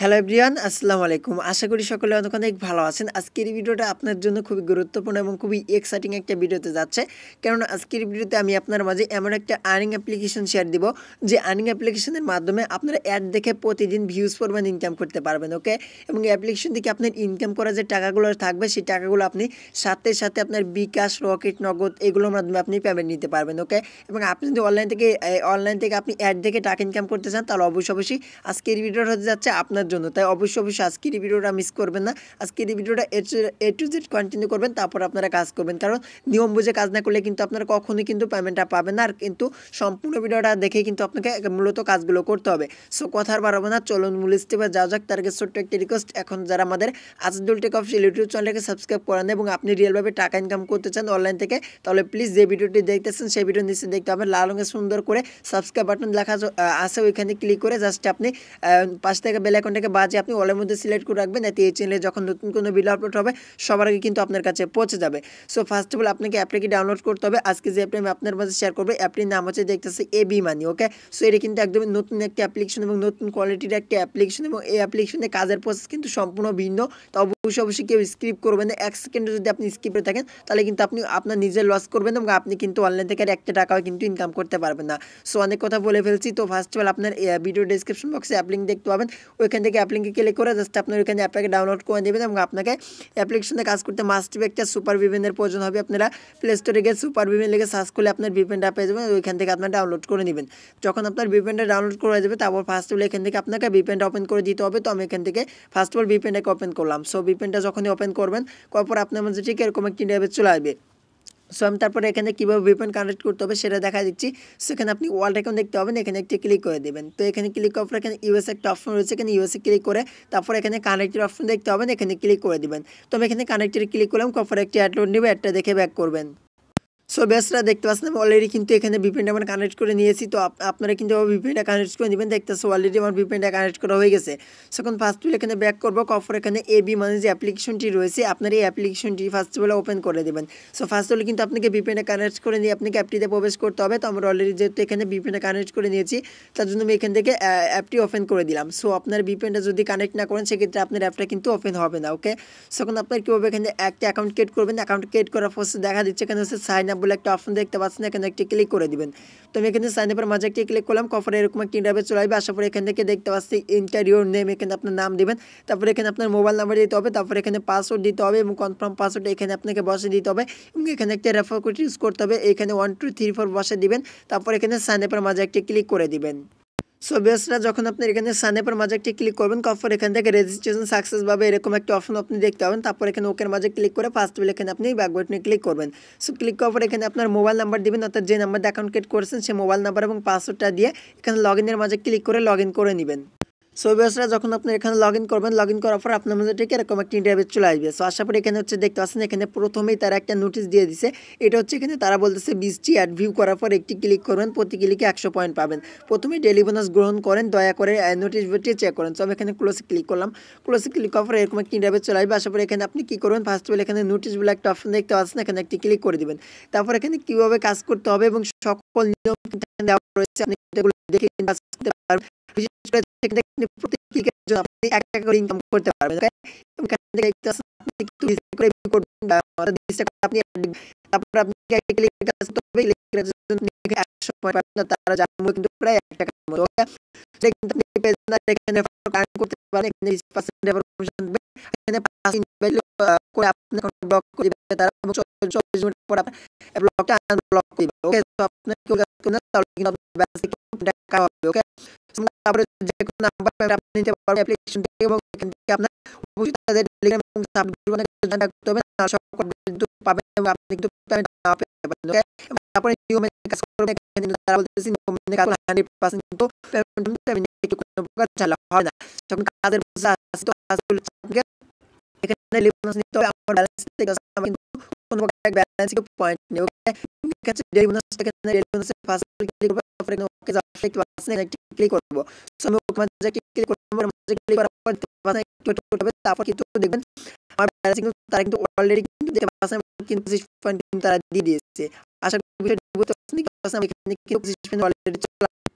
Hello everyone, আসসালামু আলাইকুম। আশা করি সকলে অনেক অনেক ভালো আছেন। আজকের এই ভিডিওটা আপনার জন্য খুবই গুরুত্বপূর্ণ এবং খুবই এক্সাইটিং একটা ভিডিওতে যাচ্ছে। কারণ আজকের ভিডিওতে আমি আপনার মাঝে এমন একটা আর্নিং অ্যাপ্লিকেশন শেয়ার দিব, যে আর্নিং অ্যাপ্লিকেশনের মাধ্যমে আপনারা অ্যাড দেখে প্রতিদিন ভিউজ পরিমাণ ইনকাম করতে পারবেন। ওকে, এবং এই অ্যাপ্লিকেশন থেকে আপনার ইনকাম করা যে টাকাগুলো থাকবে, সেই টাকাগুলো আপনি সাথে সাথে আপনার বিকাশ, রকেট, নগদ এগুলোর মাধ্যমে আপনি পেমেন্ট নিতে পারবেন। ওকে, এবং আপনি যদি অনলাইন থেকে আপনি অ্যাড দেখে টাকা ইনকাম করতে চান, তাহলে অবশ্যই আজকের ভিডিওটা হতে যাচ্ছে আপনার জন্য। তাই অবশ্যই আজকের এই ভিডিওটা মিস করবেন না। আজকের এই ভিডিওটা এ টু জেড কন্টিনিউ করবেন, তারপর আপনারা কাজ করবেন। কারণ নিয়ম বুঝে কাজ না করলে কিন্তু আপনারা কখনোই কিন্তু পেমেন্টটা পাবেন না। আর কিন্তু সম্পূর্ণ ভিডিওটা দেখে কিন্তু আপনাকে মূলত কাজগুলো করতে হবে। সো কথা আর বাড়াবো না, চলুন মূল স্টেপে যাওয়া যাক। তার আগে ছোট্ট একটা রিকোয়েস্ট, এখন যারা আমাদের আজাদুল টেক অফিসিয়াল ইউটিউব চ্যানেলটাকে সাবস্ক্রাইব করেন এবং আপনি রিয়েলভাবে টাকা ইনকাম করতে চান অনলাইন থেকে, তাহলে প্লিজ যে ভিডিওটি দেখতেছেন সেই ভিডিও নিচে দেখতে হবে লাল রঙে সুন্দর করে সাবস্ক্রাইব বাটন লেখা আছে, ওইখানে ক্লিক করে জাস্ট আপনি পাশ থেকে বেল আইকনটাকে বাজিয়ে আপনি অলের মধ্যে সিলেক্ট করে রাখবেন। এতে এই চ্যানেলে যখন নতুন কোনো ভিডিও আপলোড হবে সবার আগে কিন্তু আপনার কাছে পৌঁছে যাবে। সো ফার্স্ট অফ অল আপনাকে অ্যাপটাকে ডাউনলোড করতে হবে। আজকে যে অ্যাপটি আমি আপনার মাঝে শেয়ার করবো, অ্যাপটির নাম হচ্ছে দেখতেছে এবি মানি। ওকে, সো এটা কিন্তু একদমই নতুন একটা অ্যাপ্লিকেশন এবং নতুন কোয়ালিটির একটা অ্যাপ্লিকেশন, এবং এই অ্যাপ্লিকেশনের কাজের প্রসেস কিন্তু সম্পূর্ণ ভিন্ন। তো অবশ্যই কেউ স্কিপ করবেন না। এক সেকেন্ডে যদি আপনি স্কিপ করে থাকেন, তাহলে কিন্তু আপনি আপনার নিজের লস করবেন এবং আপনি কিন্তু অনলাইন থেকে আর একটা টাকাও কিন্তু ইনকাম করতে পারবেন না। সো অনেক কথা বলে ফেলছি। তো ফার্স্ট অফ অল আপনার ভিডিও ডিসক্রিপশন বক্সে অ্যাপ লিঙ্ক দেখতে পাবেন, ওইখান থেকে অ্যাপ লিঙ্কে ক্লিক করে জাস্ট আপনার ওইখানে অ্যাপটাকে ডাউনলোড করে দেবেন। এবং আপনাকে অ্যাপ্লিকেশনে কাজ করতে মাস্ট বি একটা সুপার ভিপিএনের প্রয়োজন হবে। আপনারা প্লে স্টোরে গিয়ে সুপার ভিপিএন লিখে সার্চ করলে আপনার ভিপিএনটা পেয়ে যাবেন, ওইখান থেকে আপনার ডাউনলোড করে নেবেন। যখন আপনার ভিপিএনটা ডাউনলোড করে যাবে, তারপর ফার্স্ট অফ অল এখান থেকে আপনাকে ভিপিএনটা ওপেন করে দিতে হবে। তো আমি এখান থেকে ফার্স্ট অফ অল ভিপিএনটাকে ওপেন করলাম। সো ভিপিএনটা যখনই ওপেন করবেন, করার পর আপনার মধ্যে ঠিক এরকম একটি ট্যাবে চলে আসবে। সো আমি তারপরে এখানে কীভাবে ভিপিএন কানেক্ট করতে হবে সেটা দেখা দিচ্ছি। সেখানে আপনি ওয়ার্ল্ড অ্যাকাউন্ট দেখতে পাবেন, এখানে একটি ক্লিক করে দেবেন। তো এখানে ক্লিক করার পর এখানে ইউএস একটা অপশন রয়েছে, এখানে ইউএসএ ক্লিক করে তারপর এখানে কানেক্টের অপশন দেখতে পাবেন, এখানে ক্লিক করে দিবেন। তো আমি এখানে কানেক্টের ক্লিক করলাম, তারপর একটি অ্যাড লোড নেবে, অ্যাডটা দেখে ব্যাক করবেন। সো বেসরা দেখতে পাচ্ছেন আমি অলরেডি কিন্তু এখানে ভিপিএনটা আমরা কানেক্ট করে নিয়েছি। তো আপনারা কিন্তু ভিপিএনটা কানেক্ট করে নেবেন। দেখতেছো অলরেডি আমার ভিপিএনটা কানেক্ট করা হয়ে গেছে। সো এখন ফার্স্ট অফ অল এখানে ব্যাক করবো, করার এখানে এবি মানে যে অ্যাপ্লিকেশনটি রয়েছে, আপনার এই অ্যাপ্লিকেশনটি ফার্স্ট অফ অল ওপেন করে দেবেন। সো ফার্স্ট অফ অল কিন্তু আপনাকে ভিপিএনটা কানেক্ট করে নিয়ে আপনাকে অ্যাপটিতে প্রবেশ করতে হবে। তো আমরা অলরেডি যেহেতু এখানে ভিপিএনটা কানেক্ট করে নিয়েছি, তার জন্য আমি এখান থেকে অ্যাপটি ওপেন করে দিলাম। সো আপনার ভিপিএনটা যদি কানেক্ট না করেন, সেক্ষেত্রে আপনার অ্যাপটা কিন্তু ওপেন হবে না। ওকে, সো এখন আপনার কীভাবে এখানে একটা অ্যাকাউন্ট ক্রিয়েট করবেন, অ্যাকাউন্ট ক্রিয়েট করার প্রসেস দেখা দিচ্ছে। এখানে হচ্ছে সাইন আপ বলে একটা অপশন দেখতে পাচ্ছেন, এখানে একটি ক্লিক করে দিবেন। তো আমি এখানে সাইন আপের মাঝে একটি ক্লিক করলাম, কফরে এরকম একটি ইন্টারভিউ চলে আসবে। আসার পরে এখান থেকে দেখতে পাচ্ছি ইন্টারভিউ নেম, এখানে আপনার নাম দিবেন, তারপরে এখানে আপনার মোবাইল নাম্বার দিতে হবে, তারপরে এখানে পাসওয়ার্ড দিতে হবে এবং কনফার্ম পাসওয়ার্ড এখানে আপনাকে বসে দিতে হবে, এবং এখানে একটা রেফার কোড ইউজ করতে হবে। এখানে 1 2 3 4 বসে দিবেন, তারপর এখানে সাইন আপের মাঝে একটি ক্লিক করে দিবেন। সো বেসরা যখন আপনি এখানে সাইন আপের মাঝে একটি ক্লিক করবেন, তারপর এখান থেকে রেজিস্ট্রেশন সাকসেস ভাবে এরকম একটা অপশন আপনি দেখতে পাবেন। তারপর এখানে ওকের মাঝে ক্লিক করে ফার্স্ট অফ অল এখানে আপনি ব্যাক বাটনে ক্লিক করবেন। সো ক্লিক করার পর এখানে আপনার মোবাইল নাম্বার দিবেন, অর্থাৎ যে নাম্বার দিয়ে অ্যাকাউন্ট ক্রিয়েট করেছেন সেই মোবাইল নাম্বার এবং পাসওয়ার্ডটা দিয়ে এখানে লগ ইনের মাঝে ক্লিক করে লগ ইন করে নেবেন। সো বেসরা যখন আপনি এখানে লগ ইন করবেন, লগ ইন করার পর আপনার মধ্যে ঠিক এরকম একটা ইন্টারভিউ চলে আসবে। সো আসার পরে এখানে হচ্ছে দেখতে পাচ্ছেন, এখানে প্রথমেই তারা একটা নোটিশ দিয়ে দিছে। এটা হচ্ছে এখানে তারা বলতেছে 20টি অ্যাড ভিউ করার পর একটি ক্লিক করবেন, প্রতি ক্লিকে 100 পয়েন্ট পাবেন। প্রথমে ডেলি বোনাস গ্রহণ করেন, দয়া করে নোটিশ বোর্ডটি চেক করেন। সো আমি এখানে ক্লোজে ক্লিক করলাম, ক্লোজে ক্লিক করার পর এরকম একটা ইন্টারভিউ চলে আসবে। আসার পরে এখানে আপনি কী করবেন, ফার্স্ট অফ অল এখানে নোটিশ বলে একটা অপশন দেখতে পাচ্ছেন, এখানে একটি ক্লিক করে দিবেন। তারপর এখানে কীভাবে কাজ করতে হবে এবং সকল নিয়ম দেওয়া রয়েছে, আপনি এগুলো দেখে কাজ করতে পারবেন। বিশেষ করে প্রতি ক্লিকের জন্য আপনি 1 টাকা করে ইনকাম করতে পারবেন। এবং এখান থেকে দেখতে পাচ্ছেন আপনি একটু রিস্ক করে করবেন, 20 টাকা আপনি তারপর আপনি ক্লিক কাজ করতে হবে, ক্লিকের জন্য 100 পয়েন্ট পাবেন। তারা জানবো কিন্তু প্রায় 1 টাকার মতো। ওকে, সেটা কিন্তু আপনি পেজ না এখানে কার্ড করতে পারেন, এখানে 20% রেফার কমিশন দেবে, এখানে 5 ভ্যালু করে আপনি অ্যাকাউন্ট ব্লক করে দিবে তারা, এবং 24 মিনিট পর আপনার ব্লকটা আনব্লক করে দিবে। ওকে, তো আপনার কি করতে তাহলে কিন্তু আপনার ব্যালেন্স থেকে টাকা হবে। ওকে, তারপরে যে কোনো নাম্বার আপনি নিতে পারবেন অ্যাপ্লিকেশন থেকে, এবং এখান থেকে আপনার অবশ্যই তাদের টেলিগ্রাম এবং সাবগ্রুপে জয়েন থাকতে হবে, না সব কিন্তু পাবেন এবং আপনি কিন্তু পেমেন্ট না পেতে পারেন। ওকে, তারপরে নিয়মে কাজ করবেন, এখানে তারা বলতেছে নিয়মে কাজ 100% কিন্তু পেমেন্ট একটু কোনো প্রকার চালা হয় না। যখন কাজের বোঝা আছে, তো কাজগুলো আপনাকে এখানে বোনাস নিতে হবে। আমার ব্যালেন্স থেকে আমি কিন্তু কোনো প্রকার ব্যালেন্স পয়েন্ট নেই। ওকে, কাছে ডেইলি বোনাস এখানে ডেইলি বোনাসে ফার্স্ট ক্লিক করব, তারপরে এখানে ওকে দেখতে পাচ্ছেন, একটি ক্লিক করব। সো আমি ওকে মাঝে একটি ক্লিক করব, মাঝে ক্লিক করার পর একটু হবে, তারপর কিন্তু দেখবেন আমার ব্যালেন্স কিন্তু তারা কিন্তু অলরেডি কিন্তু দেখতে পাচ্ছেন কিন্তু 25 পয়েন্ট কিন্তু তারা দিয়ে দিয়েছে। আশা করি বিষয়টি বুঝতে পারছেন। আমি এখানে কিন্তু 25 পয়েন্ট অলরেডি চলে।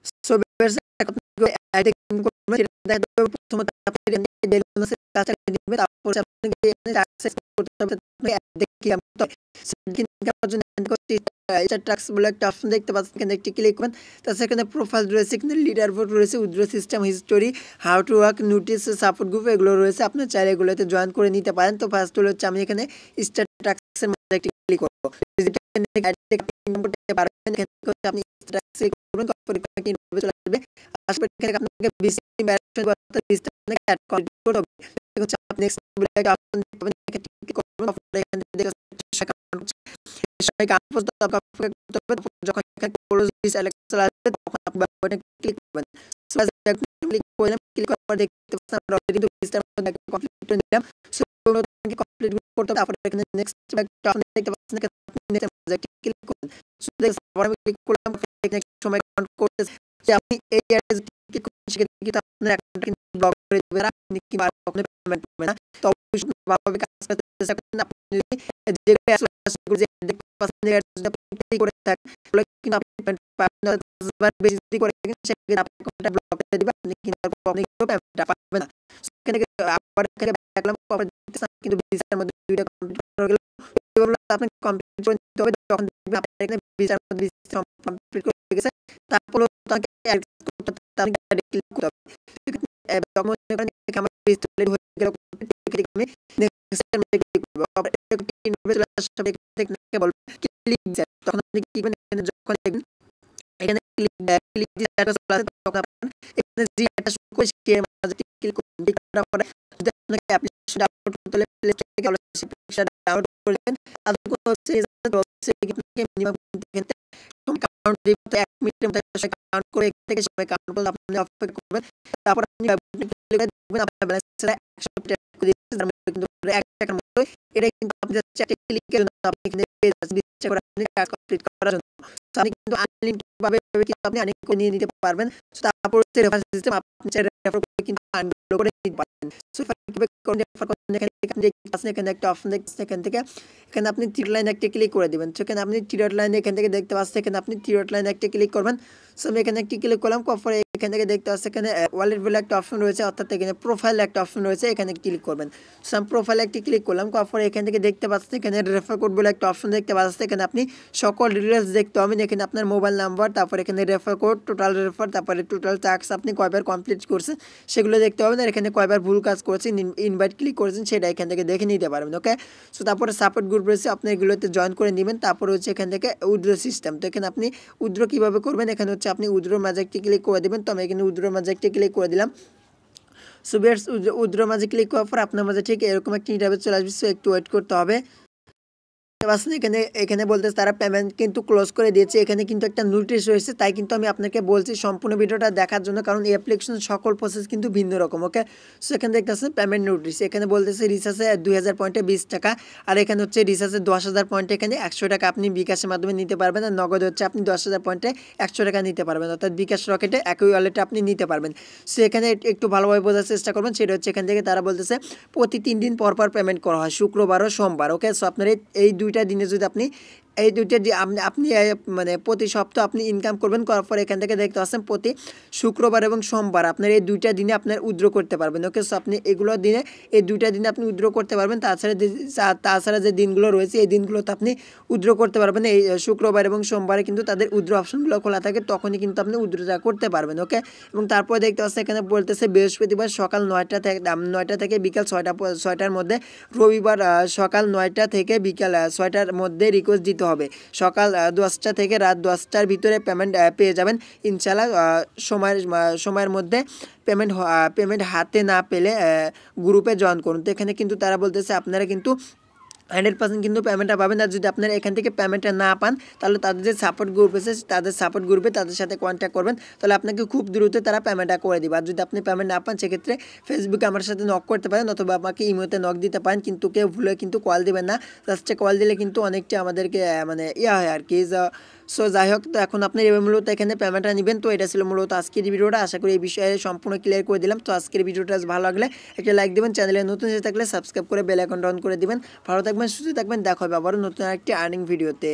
সো এখন অ্যাড প্রথমত আপনি ডেইলি বোনাসের কাজটা দিবেন, তারপর আপনাকে অ্যাক্সেস করতে হবে, দেখি আমি তো করার জন্য টাস্ক বলে একটা অপশন দেখতে পাচ্ছেন, এখানে একটি ক্লিক করবেন। তাছাড়া এখানে প্রোফাইল রয়েছে, এখানে লিডার বোর্ড রয়েছে, withdraw system, history, how to work, notice, support group এগুলো রয়েছে। আপনি চাইলে এগুলোতে জয়েন করে নিতে পারেন। তো ফার্স্ট হচ্ছে আমি এখানে স্টার্ট টাস্কের মধ্যে একটি ক্লিক করব। আপনি চলে আসবে, আসলে এখানে আপনাকে অ্যাড করতে হবে। আপনি নেক্সট বলে একটা অপশন পাবেন, এখানে ক্লিক করবেন, এখান থেকে যখন এখানে ক্লোজ সিলেক্ট চলে আসবে তখন আপনি বাটনে ক্লিক করবেন। সো ক্লিক করলাম, ক্লিক করার পর দেখতে পাচ্ছেন আমরা অলরেডি কিন্তু পেজটার মধ্যে কমপ্লিট করে নিলাম। সো কমপ্লিট করতে হবে, তারপরে এখানে নেক্সট একটা অপশন দেখতে পাচ্ছেন, এখানে ক্লিক করবেন। সো আমি ক্লিক করলাম, নেক্সট সময় কাউন্ট করতেছে যে আপনি এই অ্যাড্রেস ক্লিক করছেন, সেক্ষেত্রে কিন্তু আপনার অ্যাকাউন্ট কিন্তু ব্লক করে দিবে, আপনি কি আর কখনো পেমেন্ট পাবেন না। তো অবশ্যই ভালোভাবে কাজ করতে চান, আপনি যদি যে দেখতে পাচ্ছেন যে আপনি করে থাকেন তাহলে কিন্তু আপনি পেমেন্ট পাবেন না, বেশি যদি করে থাকেন সেক্ষেত্রে আপনি অ্যাকাউন্টটা ব্লক করে দিবে, আপনি কিন্তু পেমেন্টটা পাবেন না। এখানে আবার এখানে দেখলাম কিন্তু ভিসার মধ্যে দুইটা কমপ্লিট হয়ে গেল, এগুলো আপনি কমপ্লিট করে নিতে হবে। তখন দেখবেন আপনার এখানে ভিসার মধ্যে ভিসা কমপ্লিট করে গেছে, তারপর তাকে অ্যাড করতে তাকে ক্লিক করতে হবে। যখন আমার ভিসা হয়ে গেল, আমি নেক্সট এর মধ্যে ক্লিক করব, আবার একটি ইনভয়েস আসবে, থেকে বলবে ক্লিক দ্যাট, তখন আপনি কি করবেন, এখানে যখন দেখবেন এখানে ক্লিক দ্যাট চলে আসে, তখন আপনি এখানে যে একটা শো করে সেই মাঝে ক্লিক করবেন। ক্লিক করার পরে যদি আপনাকে অ্যাপ্লিকেশন ডাউনলোড করতে হলে প্লে স্টোর থেকে অ্যাপ্লিকেশন ডাউনলোড করে নেবেন। আর কোনো হচ্ছে আপনাকে মিনিমাম কাউন্ট দিতে 1 মিনিটের মধ্যে কাউন্ট করে এখান থেকে সময় কাউন্ট করলে আপনি অপেক্ষা করবেন। তারপর আপনি দেখবেন আপনার ব্যালেন্সটা 100 টাকা করে দিচ্ছে, তার মধ্যে কিন্তু 1 টাকার মতো এটা কিন্তু আপনি জাস্ট একটা ক্লিকের জন্য আপনি এখানে পেয়ে যাচ্ছেন ইচ্ছা করে আপনি কাজ কমপ্লিট করার জন্য। সো আপনি কিন্তু আনলিমিটেড ভাবে কিন্তু আপনি অনেক করে নিয়ে নিতে পারবেন। সো তারপর হচ্ছে রেফার সিস্টেম, আপনি চাইলে রেফার করে কিন্তু আনলো করে নিতে পারবেন। সো কিভাবে কোন রেফার করতে এখানে আপনি দেখতে এখানে একটা অপশন দেখতেছেন, এখান থেকে এখানে আপনি থ্রি লাইন একটা ক্লিক করে দিবেন। সেখানে আপনি থ্রি ডট লাইন এখান থেকে দেখতে পাচ্ছেন, এখানে আপনি থ্রি ডট লাইন একটা ক্লিক করবেন। সো আমি এখানে একটি ক্লিক করলাম, পরে এখান থেকে দেখতে পাচ্ছেন এখানে ওয়ালেট বলে একটা অপশন রয়েছে, অর্থাৎ এখানে প্রোফাইল একটা অপশন রয়েছে, এখানে ক্লিক করবেন। সো আমি প্রোফাইলে একটি ক্লিক করলাম, পরে এখান থেকে দেখতে পাচ্ছেন এখানে রেফার কোড বলে একটা অপশন দেখতে পাচ্ছেন, এখানে আপনি সকল ডিটেইলস দেখতে পাবেন। এখানে আপনার মোবাইল নাম্বার, তারপর এখানে রেফার কোড, টোটাল রেফার, তারপরে টোটাল টাস্ক আপনি কয়বার কমপ্লিট করছেন সেগুলো দেখতে পাবেন, আর এখানে কয়বার ভুল কাজ করেছেন, ইনভাইট ক্লিক করেছেন সেটা এখান থেকে দেখে নিতে পারবেন। ওকে, সো তারপরে সাপোর্ট গ্রুপ রয়েছে, আপনি এগুলোতে জয়েন করে নেবেন। তারপর হচ্ছে এখান থেকে উইথড্র সিস্টেম, তো এখানে আপনি উইথড্র কীভাবে করবেন, এখানে হচ্ছে আপনি উইথড্র মাঝে একটি ক্লিক করে দেবেন। তো আমি এখানে উইথড্র মাঝে একটি ক্লিক করে দিলাম। সো বিয়ার্স, উইথড্র মাঝে ক্লিক করার পর আপনার মাঝে ঠিক এরকম একটি ইন্টারভিউ চলে আসবে, সো একটু ওয়েট করতে হবে। এখানে এখানে বলতেছে তারা পেমেন্ট কিন্তু ক্লোজ করে দিয়েছে, এখানে কিন্তু একটা নোটিশ রয়েছে, তাই কিন্তু আমি আপনাকে বলছি সম্পূর্ণ ভিডিওটা দেখার জন্য, কারণ এই অ্যাপ্লিকেশন সকল প্রসেস কিন্তু ভিন্ন রকম। ওকে, সো এখানে দেখতেছেন পেমেন্ট নোটিশ, এখানে বলতেছে রিচার্জে 2000 পয়েন্টে 20 টাকা, আর এখানে হচ্ছে রিচার্জে 10,000 পয়েন্টে এখানে 100 টাকা আপনি বিকাশের মাধ্যমে নিতে পারবেন, আর নগদ হচ্ছে আপনি 10,000 পয়েন্টে 100 টাকা নিতে পারবেন, অর্থাৎ বিকাশ রকেটে একই ওয়ালেটে আপনি নিতে পারবেন। সো এখানে একটু ভালোভাবে বোঝার চেষ্টা করবেন, সেটা হচ্ছে এখান থেকে তারা বলতেছে প্রতি 3 দিন পর পর পেমেন্ট করা হয়, শুক্রবার ও সোমবার। ওকে, সো আপনার এই দুইটা দিনে যদি আপনি এই দুইটা আপনি মানে প্রতি সপ্তাহ আপনি ইনকাম করবেন, করার পর এখান থেকে দেখতে পাচ্ছেন প্রতি শুক্রবার এবং সোমবার আপনার এই দুইটা দিনে আপনার উইথড্র করতে পারবেন। ওকে, সো আপনি এগুলো দিনে এই দুইটা দিনে আপনি উইথড্র করতে পারবেন। তাছাড়া যে দিনগুলো রয়েছে এই দিনগুলোতে আপনি উইথড্র করতে পারবেন। এই শুক্রবার এবং সোমবারে কিন্তু তাদের উইথড্র অপশনগুলো খোলা থাকে, তখনই কিন্তু আপনি উইথড্রটা করতে পারবেন। ওকে, এবং তারপরে দেখতে পাচ্ছেন এখানে বলতেছে বৃহস্পতিবার সকাল 9টা থেকে বিকাল 6টার মধ্যে, রবিবার সকাল 9টা থেকে বিকাল 6টার মধ্যে রিকোয়েস্ট দিতে হবে, সকাল 10টা থেকে রাত 10টার ভিতরে পেমেন্ট পেয়ে যাবেন ইনশাআল্লাহ। সময়ের মধ্যে পেমেন্ট হাতে না পেলে গ্রুপে জয়েন করুন। তো এখানে কিন্তু তারা বলতেছে আপনারা কিন্তু 100% কিন্তু পেমেন্টটা পাবেন, আর যদি আপনারা এখান থেকে পেমেন্টটা না পান তাহলে তাদের যে সাপোর্ট গ্রুপ আছে তাদের সাপোর্ট গ্রুপে তাদের সাথে কন্ট্যাক্ট করবেন, তাহলে আপনাকে খুব দ্রুত তারা পেমেন্টটা করে দেবে। আর যদি আপনি পেমেন্ট না পান সেক্ষেত্রে ফেসবুকে আমার সাথে নক করতে পারেন, অথবা আমাকে ইমোতে নক দিতে পারেন, কিন্তু কেউ ভুলে কিন্তু কল দিবেন না, জাস্ট কল দিলে কিন্তু অনেকটা আমাদেরকে মানে হয় আর কি। সো যাই হোক, তো এখন আপনি মূলত এখানে পেমেন্টটা নেবেন। তো এটা ছিল মূলত আজকের ভিডিওটা, আশা করি এই বিষয়ে সম্পূর্ণ ক্লিয়ার করে দিলাম। তো আজকের ভিডিওটা ভালো লাগলে একটা লাইক দেবেন, চ্যানেলে নতুন হয়ে থাকলে সাবস্ক্রাইব করে বেল আইকনটা অন করে দিবেন। ভালো থাকবেন, সুস্থ থাকবেন, দেখা হবে আবারও নতুন একটি আর্নিং ভিডিওতে।